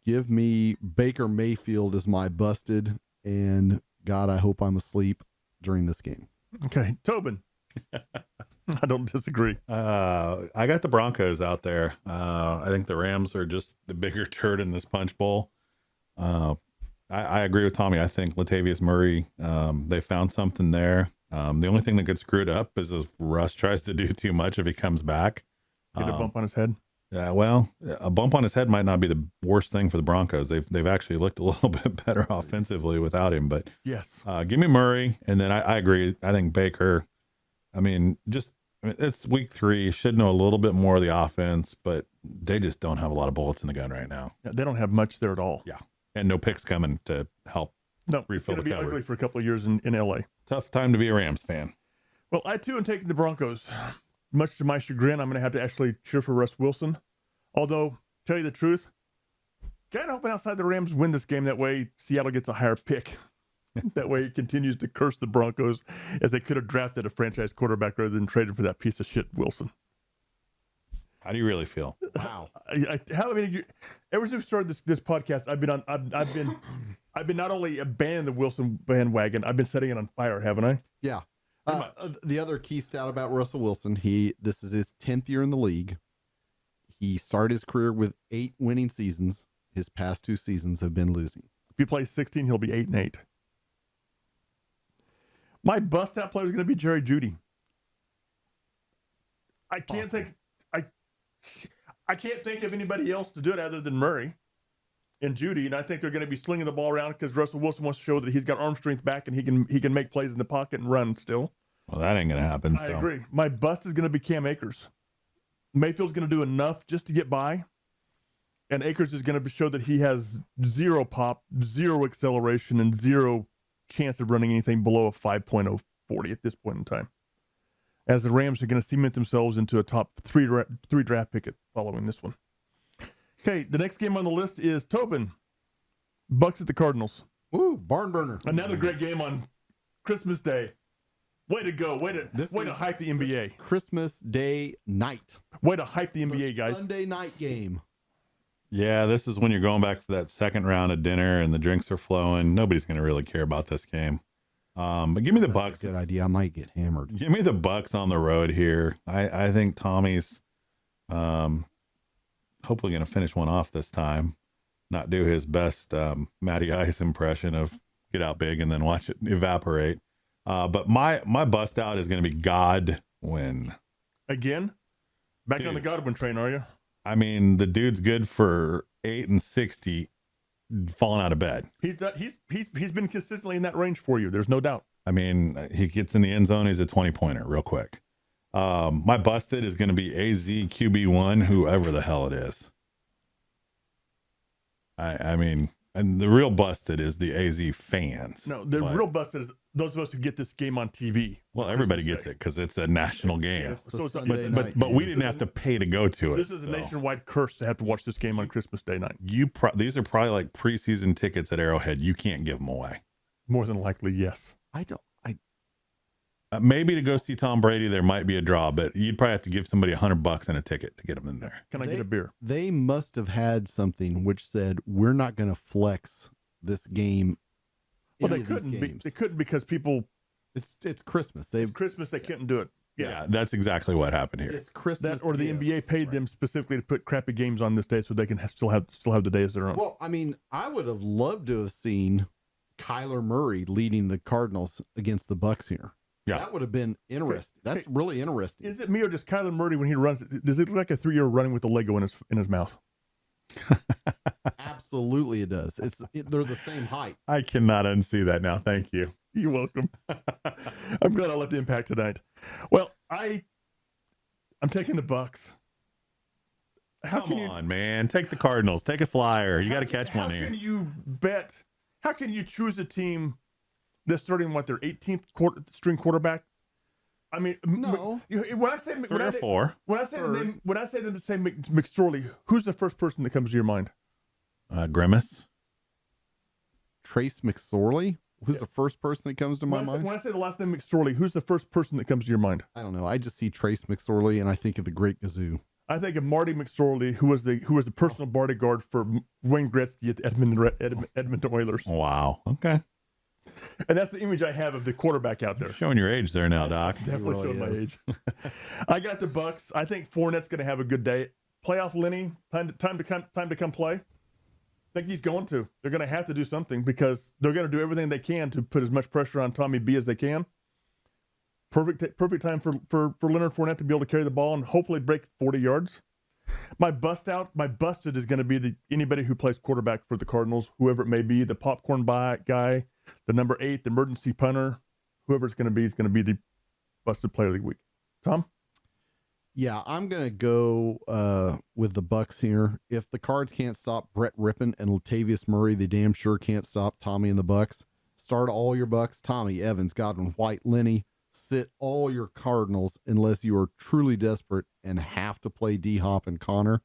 give me Baker Mayfield as my busted. And God, I hope I'm asleep during this game. Okay, Tobin. I don't disagree. I got the Broncos out there. I think the Rams are just the bigger turd in this punch bowl. I agree with Tommy. I think Latavius Murray, they found something there. The only thing that gets screwed up is if Russ tries to do too much if he comes back. Get a bump on his head. Yeah, well, a bump on his head might not be the worst thing for the Broncos. They've actually looked a little bit better offensively without him. But yes, give me Murray, and then I agree. I think Baker. It's week 3. Should know a little bit more of the offense, but they just don't have a lot of bullets in the gun right now. Yeah, they don't have much there at all. Yeah, and no picks coming to help. No, refill it's going to the be cupboard. ugly for a couple of years in LA. Tough time to be a Rams fan. Well, I too am taking the Broncos. Much to my chagrin, I'm going to have to actually cheer for Russ Wilson. Although, tell you the truth, kind of hoping outside the Rams win this game. That way, Seattle gets a higher pick. That way, it continues to curse the Broncos, as they could have drafted a franchise quarterback rather than traded for that piece of shit Wilson. How do you really feel? Wow. Ever since we started this podcast, I've been not only abandoning the Wilson bandwagon, I've been setting it on fire, haven't I? Yeah. The other key stat about Russell Wilson, this is his 10th year in the league. He started his career with 8 winning seasons. His past 2 seasons have been losing. If he plays 16, he'll be 8-8. My bust out player is going to be Jerry Jeudy. I can't think of anybody else to do it other than Murray and Jeudy, and I think they're going to be slinging the ball around because Russell Wilson wants to show that he's got arm strength back and he can make plays in the pocket and run still. Well, that ain't going to happen. I agree. My bust is going to be Cam Akers. Mayfield's going to do enough just to get by, and Akers is going to show that he has 0 pop, 0 acceleration, and 0 chance of running anything below a 5.0 40 at this point in time, as the Rams are going to cement themselves into a top 3 draft pick following this one. Okay, the next game on the list is Tobin. Bucks at the Cardinals. Ooh, barn burner. Another great game on Christmas Day. Way to go. Way to hype the NBA. Christmas Day night. Way to hype the NBA, guys. Sunday night game. Yeah, this is when you're going back for that second round of dinner and the drinks are flowing. Nobody's going to really care about this game. But give me the Bucks. Good idea. I might get hammered. Give me the Bucks on the road here. I think Tommy's hopefully going to finish one off this time. Not do his best Matty Ice impression of get out big and then watch it evaporate. But my bust out is going to be Godwin. Again? Back Dude. on the Godwin train, are you? I mean, the dude's good for 8 and 60, falling out of bed. He's been consistently in that range for you. There's no doubt. I mean, he gets in the end zone. He's a 20-pointer real quick. My busted is going to be AZ QB1, whoever the hell it is. I mean, and the real busted is the AZ fans. No, the real busted is those of us who get this game on TV. Well, everybody gets it because it's a national game. So it's But we didn't have to pay to go to it. This is a nationwide curse to have to watch this game on Christmas Day night. These are probably like preseason tickets at Arrowhead. You can't give them away. More than likely, yes. Maybe to go see Tom Brady, there might be a draw, but you'd probably have to give somebody $100 and a ticket to get them in there. Can I get a beer? They must have had something which said, we're not going to flex this game. Well, they couldn't. They couldn't because people. It's Christmas. It's Christmas. They couldn't do it. Yeah, that's exactly what happened here. It's Christmas. That or the NBA paid them specifically to put crappy games on this day so they can still have the day as their own. Well, I mean, I would have loved to have seen Kyler Murray leading the Cardinals against the Bucks here. Yeah, that would have been interesting. That's really interesting. Is it me or does Kyler Murray when he runs? Does it look like a 3-year running with a Lego in his mouth? Absolutely, it does. They're the same height. I cannot unsee that now. Thank you. You're welcome. I'm glad I left Impact tonight. Well, I'm taking the Bucks. Come on, man. Take the Cardinals. Take a flyer. You got to catch one here. How can you bet? How can you choose a team that's starting their 18th string quarterback? I mean, No. When I say Three or four. when I say them to say McSorley, who's the first person that comes to your mind? Grimace. Trace McSorley? Who's the first person that comes to my mind? When I say the last name McSorley, who's the first person that comes to your mind? I don't know. I just see Trace McSorley and I think of the Great Gazoo. I think of Marty McSorley, who was the personal bodyguard for Wayne Gretzky at the Edmonton Oilers. Wow. Okay. And that's the image I have of the quarterback out there. You're showing your age there now, Doc. Definitely really showing my is. age. I got the Bucks. I think Fournette's going to have a good day. Playoff Lenny, time to come play. I think he's going to. They're going to have to do something because they're going to do everything they can to put as much pressure on Tommy B as they can. Perfect time for Leonard Fournette to be able to carry the ball and hopefully break 40 yards. My busted is going to be anybody who plays quarterback for the Cardinals, whoever it may be, the popcorn guy, the number 8, the emergency punter, whoever it's going to be is going to be the busted player of the week. Tom? Yeah, I'm going to go with the Bucks here. If the Cards can't stop Brett Rippon and Latavius Murray, they damn sure can't stop Tommy and the Bucks. Start all your Bucks, Tommy, Evans, Godwin, White, Lenny. Sit all your Cardinals unless you are truly desperate and have to play D-Hop and Connor.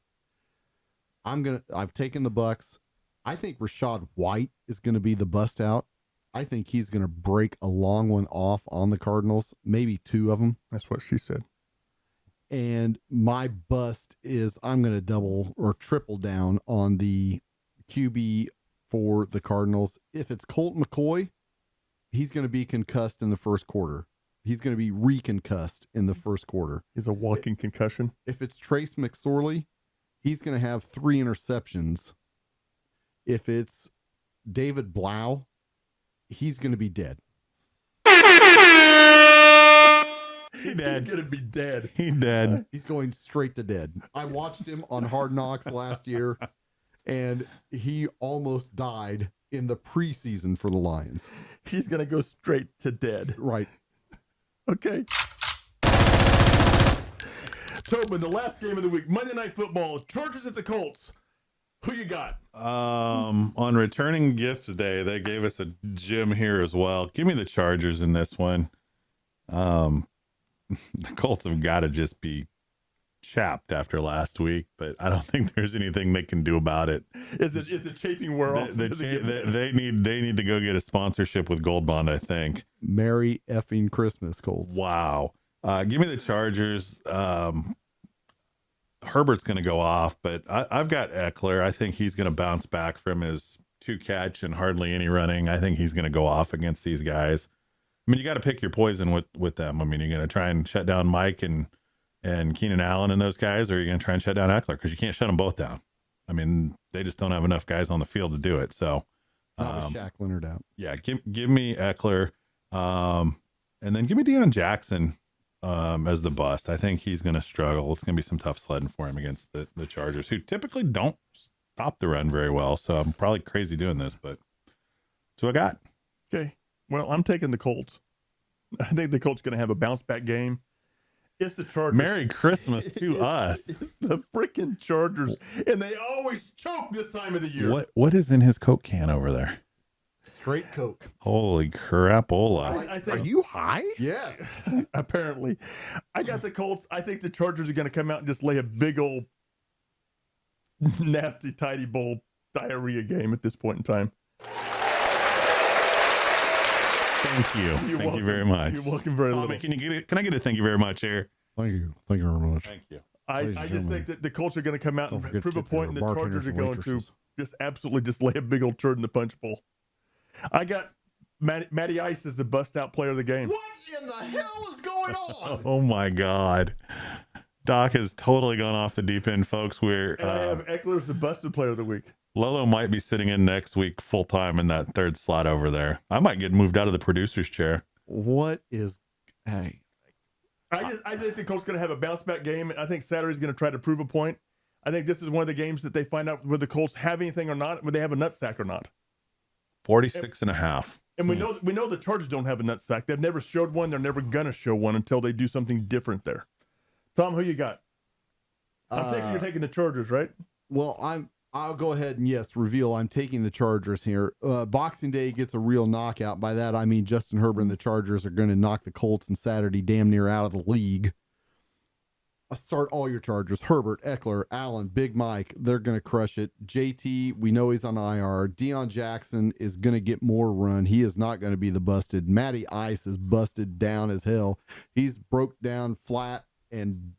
I've taken the Bucks. I think Rashad White is going to be the bust out. I think he's going to break a long one off on the Cardinals, maybe 2 of them. That's what she said. And my bust is I'm going to double or triple down on the QB for the Cardinals. If it's Colt McCoy, he's going to be concussed in the first quarter. He's going to be reconcussed in the first quarter. He's a walking concussion. If it's Trace McSorley, he's going to have 3 interceptions. If it's David Blau, he's going to be dead. He dead. He's going to be dead. He dead. He's going straight to dead. I watched him on Hard Knocks last year, and he almost died in the preseason for the Lions. He's going to go straight to dead. Right. Okay. Tobin, the last game of the week, Monday Night Football, Chargers at the Colts. Who you got? On returning gifts day, they gave us a gym here as well. Give me the Chargers in this one. The Colts have got to just be chapped after last week, but I don't think there's anything they can do about it. Is the chafing wear off? They need to go get a sponsorship with Gold Bond, I think. Merry effing Christmas, Colts. Wow. Give me the Chargers. Herbert's going to go off, but I've got Eckler. I think he's going to bounce back from his 2 catch and hardly any running. I think he's going to go off against these guys. I mean, you got to pick your poison with them. I mean, you're going to try and shut down Mike and Keenan Allen and those guys, or are you going to try and shut down Eckler? Because you can't shut them both down. I mean, they just don't have enough guys on the field to do it. So, Not with Shaq Leonard out. Yeah, give me Eckler, and then give me Deion Jackson as the bust. I think he's going to struggle. It's going to be some tough sledding for him against the Chargers, who typically don't stop the run very well. So I'm probably crazy doing this, but that's what I got. Okay. Well, I'm taking the Colts. I think the Colts going to have a bounce back game. It's the Chargers. Merry Christmas to us. It's the freaking Chargers, and they always choke this time of the year. What is in his Coke can over there? Straight Coke. Holy crapola. I think, Are you high? Yes. apparently. I got the Colts. I think the Chargers are going to come out and just lay a big old nasty tidy bowl diarrhea game at this point in time. Thank you. Thank you very much. You're welcome very Tommy, little. can I get a thank you very much here? Thank you. Thank you very much. Thank you. I just think that the Colts are going to come out Don't and forget prove to a tip point, and your the bartenders Chargers are and going to waitresses. just absolutely just lay a big old turd in the punch bowl. I got Matty Ice as the bust out player of the game. What in the hell is going on? Oh my God. Doc has totally gone off the deep end, folks. And I have Eckler as the busted player of the week. Lolo might be sitting in next week full time in that 3rd slot over there. I might get moved out of the producer's chair. What is? Hey, I think the Colts going to have a bounce back game. I think Saturday's going to try to prove a point. I think this is one of the games that they find out whether the Colts have anything or not, whether they have a nut sack or not. 46.5. And we know the Chargers don't have a nut sack. They've never showed one. They're never gonna show one until they do something different there. Tom, who you got? I'm thinking you're taking the Chargers, right? Well, I'll go ahead and reveal I'm taking the Chargers here. Boxing Day gets a real knockout. By that I mean Justin Herbert and the Chargers are going to knock the Colts and Saturday damn near out of the league. Start all your Chargers. Herbert, Eckler, Allen, Big Mike. They're going to crush it. JT, we know he's on IR. Deion Jackson is going to get more run. He is not going to be the busted. Matty Ice is busted down as hell. He's broke down flat and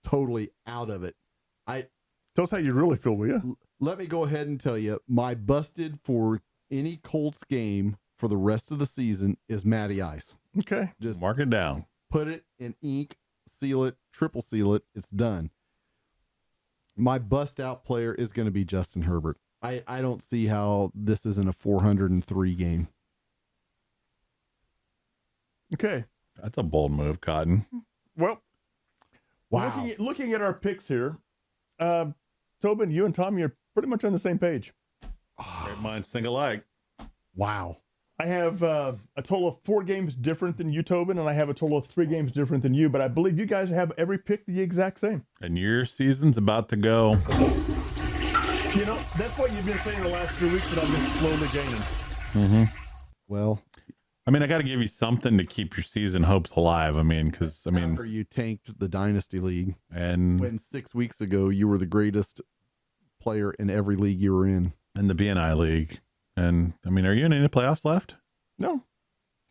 totally out of it. Tell us how you really feel, will you? Let me go ahead and tell you, my busted for any Colts game for the rest of the season is Matty Ice. Okay. Just Mark it down. put it in ink, seal it, triple seal it. It's done. My bust out player is going to be Justin Herbert. I don't see how this isn't a 403 game. Okay. That's a bold move, Cotton. Well, Wow. looking at our picks here, Tobin, you and Tommy are pretty much on the same page. Great minds think alike. Wow. I have a total of 4 games different than you, Tobin, and I have a total of 3 games different than you, but I believe you guys have every pick the exact same. And your season's about to go. You know, that's what you've been saying the last 2 weeks that I've been slowly gaining. Well, I mean, I got to give you something to keep your season hopes alive. after you tanked the Dynasty League, and when 6 weeks ago you were the greatest player in every league you were in. the BNI League. And are you in any playoffs left? No.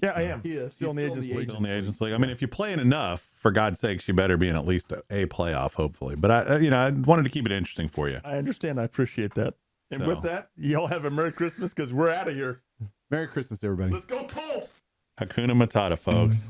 Yeah, I am. He is. Still in the He's Agents League. Still in the Agents League. If you're playing enough, for God's sakes, you better be in at least a playoff, hopefully. But I wanted to keep it interesting for you. I understand. I appreciate that. And So. with that, y'all have a Merry Christmas because we're out of here. Merry Christmas, everybody. Let's go Colts! Hakuna Matata, folks.